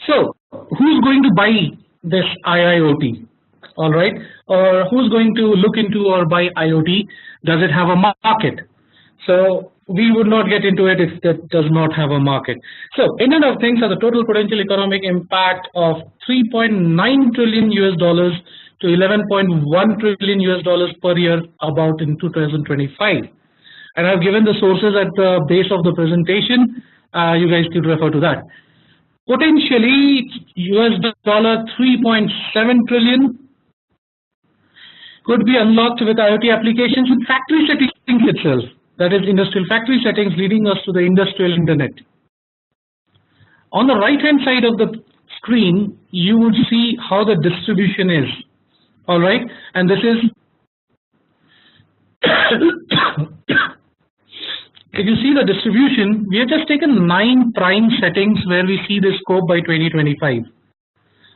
So who's going to buy this IIoT? All right, or who's going to look into or buy IoT? Does it have a market? So we would not get into it if that does not have a market. So Internet of Things has a total potential economic impact of 3.9 trillion US dollars to 11.1 trillion US dollars per year about in 2025. And I've given the sources at the base of the presentation. You guys could refer to that. Potentially US dollar 3.7 trillion could be unlocked with IoT applications in factory settings itself. That is industrial factory settings, leading us to the industrial internet. On the right hand side of the screen, you would see how the distribution is. All right, and this is if you see the distribution, we have just taken 9 prime settings where we see the scope by 2025.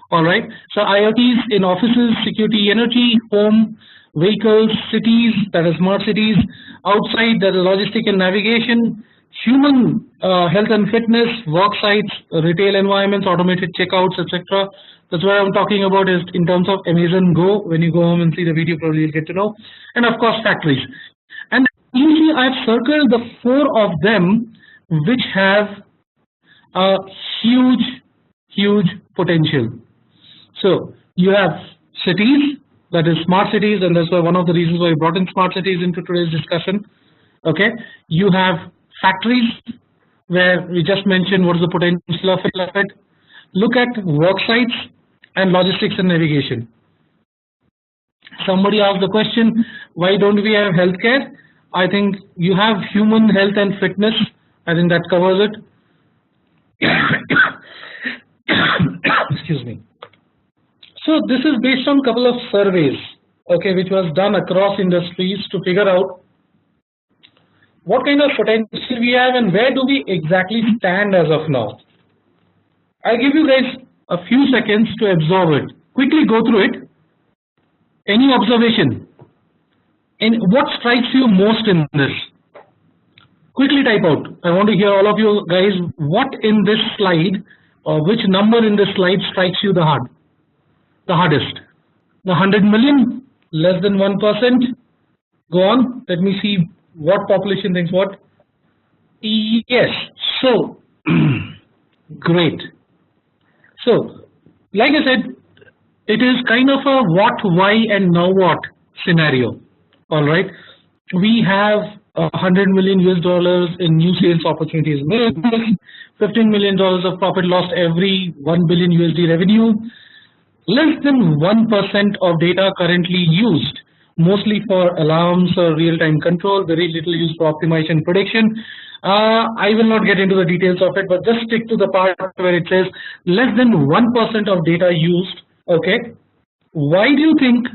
All right, so IoTs in offices, security, energy, home, vehicles, cities, that is smart cities, outside, that is logistic and navigation, human health and fitness, work sites, retail environments, automated checkouts, etc. That's what I'm talking about is in terms of Amazon Go. When you go home and see the video, probably you'll get to know. And of course, factories. And you see, I've circled the 4 of them which have a huge potential. So you have cities, that is smart cities, and that's why one of the reasons why we brought in smart cities into today's discussion. Okay, you have factories where we just mentioned what is the potential of it. Look at work sites and logistics and navigation. Somebody asked the question, why don't we have healthcare? I think you have human health and fitness. I think that covers it. Excuse me. So this is based on a couple of surveys, okay, which was done across industries to figure out what kind of potential we have and where do we exactly stand as of now. I'll give you guys a few seconds to absorb it. Quickly go through it. Any observation? And what strikes you most in this? Quickly type out. I want to hear all of you guys, what in this slide or which number in this slide strikes you the hardest? The 100 million, less than 1%. Go on, let me see what population thinks what. Yes, so great. So like I said, it is kind of a what, why and now what scenario. All right, we have $100 million US dollars in new sales opportunities, $15 million of profit lost every 1 billion USD revenue. Less than 1% of data currently used, mostly for alarms or real-time control, very little used for optimization prediction. I will not get into the details of it, but just stick to the part where it says less than 1% of data used. Okay, why do you think,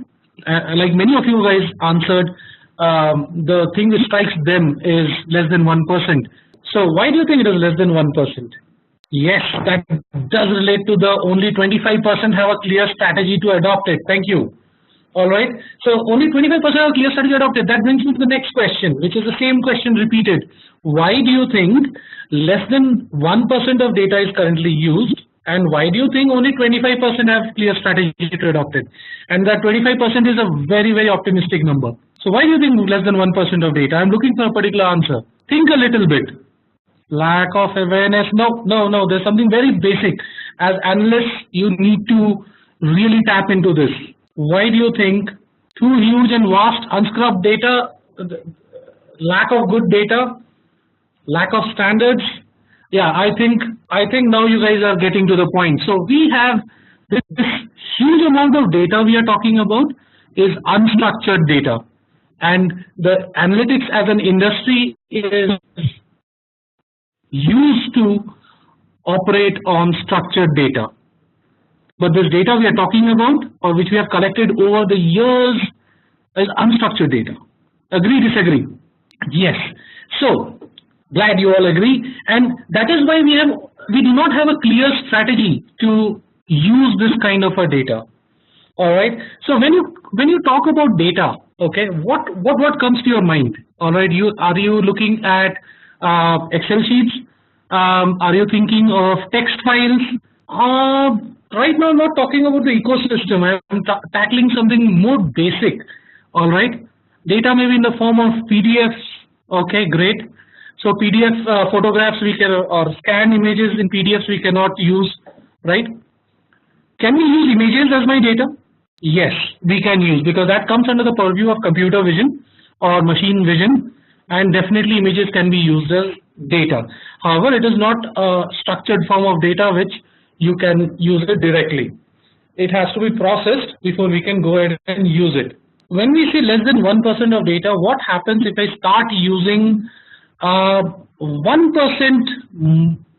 like many of you guys answered, the thing that strikes them is less than 1%. So why do you think it is less than 1%? Yes, that does relate to the only 25% have a clear strategy to adopt it. Thank you. All right. So only 25% have a clear strategy adopted. That brings me to the next question, which is the same question repeated. Why do you think less than 1% of data is currently used? And why do you think only 25% have clear strategy to adopt it? And that 25% is a very optimistic number. So why do you think less than 1% of data? I'm looking for a particular answer. Think a little bit. Lack of awareness. No. There's something very basic. As analysts, you need to really tap into this. Why do you think too huge and vast unscrubbed data, lack of good data, lack of standards? Yeah, I think now you guys are getting to the point. So we have this huge amount of data we are talking about is unstructured data, and the analytics as an industry is used to operate on structured data. But this data we are talking about, or which we have collected over the years, is unstructured data. Agree, disagree? Yes. So glad you all agree, and that is why we do not have a clear strategy to use this kind of a data. All right. So when you talk about data, okay, what comes to your mind? All right. Are you looking at Excel sheets? Are you thinking of text files? Right now, I'm not talking about the ecosystem. I'm tackling something more basic. All right, data may be in the form of PDFs. Okay, great. So PDF photographs we can, or scan images in PDFs we cannot use, right? Can we use images as my data? Yes, we can use, because that comes under the purview of computer vision or machine vision, and definitely images can be used as data. However, it is not a structured form of data which you can use it directly. It has to be processed before we can go ahead and use it. When we say less than 1% of data, what happens if I start using 1%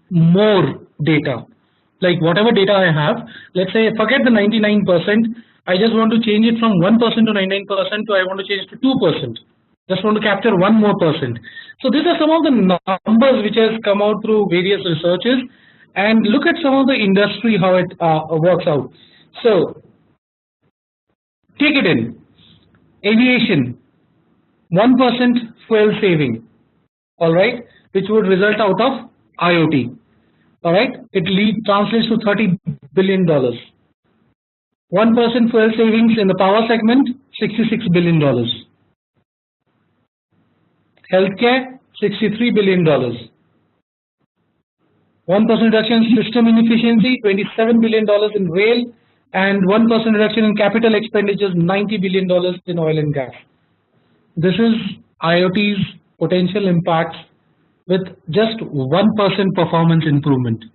more data? Like whatever data I have, let's say forget the 99%, I just want to change it from 1% to 99% to I want to change it to 2%. Just want to capture one more percent. So these are some of the numbers which has come out through various researches, and look at some of the industry how it works out. So take it in aviation, 1% fuel saving, all right, which would result out of IoT. All right, it translates to $30 billion. 1% fuel savings in the power segment, $66 billion. Healthcare, $63 billion. 1% reduction in system inefficiency, $27 billion in rail, and 1% reduction in capital expenditures, $90 billion in oil and gas. This is IoT's potential impacts with just 1% performance improvement.